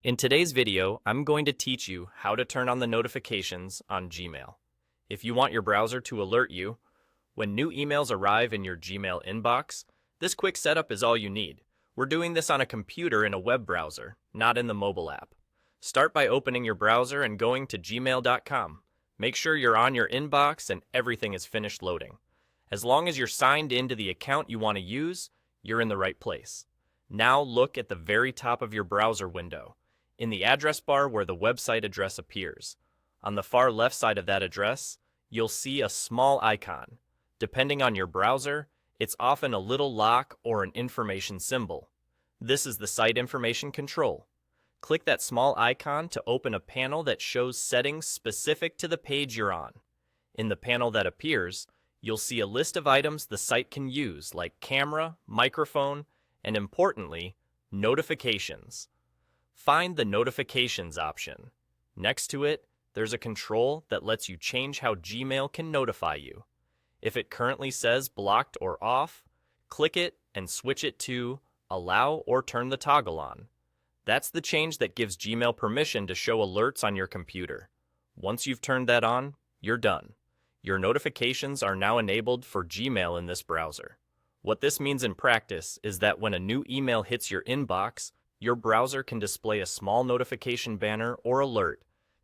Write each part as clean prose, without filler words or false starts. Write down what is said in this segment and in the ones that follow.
In today's video, I'm going to teach you how to turn on the notifications on Gmail. If you want your browser to alert you when new emails arrive in your Gmail inbox, this quick setup is all you need. We're doing this on a computer in a web browser, not in the mobile app. Start by opening your browser and going to gmail.com. Make sure you're on your inbox and everything is finished loading. As long as you're signed into the account you want to use, you're in the right place. Now look at the very top of your browser window, in the address bar where the website address appears. On the far left side of that address, you'll see a small icon. Depending on your browser, it's often a little lock or an information symbol. This is the Site Information Control. Click that small icon to open a panel that shows settings specific to the page you're on. In the panel that appears, you'll see a list of items the site can use, like camera, microphone, and importantly, notifications. Find the Notifications option. Next to it, there's a control that lets you change how Gmail can notify you. If it currently says blocked or off, click it and switch it to allow or turn the toggle on. That's the change that gives Gmail permission to show alerts on your computer. Once you've turned that on, you're done. Your notifications are now enabled for Gmail in this browser. What this means in practice is that when a new email hits your inbox, your browser can display a small notification banner or alert,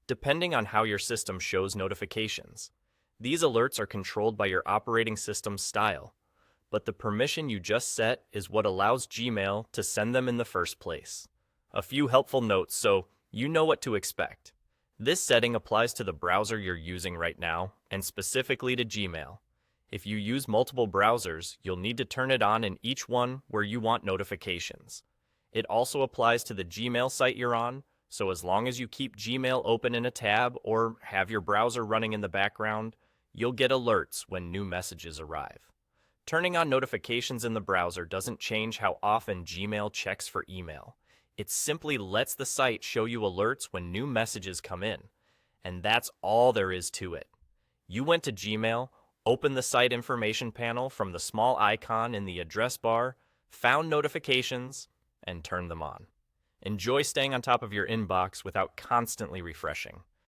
depending on how your system shows notifications. These alerts are controlled by your operating system style, but the permission you just set is what allows Gmail to send them in the first place. A few helpful notes so you know what to expect. This setting applies to the browser you're using right now, and specifically to Gmail. If you use multiple browsers, you'll need to turn it on in each one where you want notifications. It also applies to the Gmail site you're on, so as long as you keep Gmail open in a tab or have your browser running in the background, you'll get alerts when new messages arrive. Turning on notifications in the browser doesn't change how often Gmail checks for email. It simply lets the site show you alerts when new messages come in. And that's all there is to it. You went to Gmail, opened the site information panel from the small icon in the address bar, found notifications, and turn them on. Enjoy staying on top of your inbox without constantly refreshing.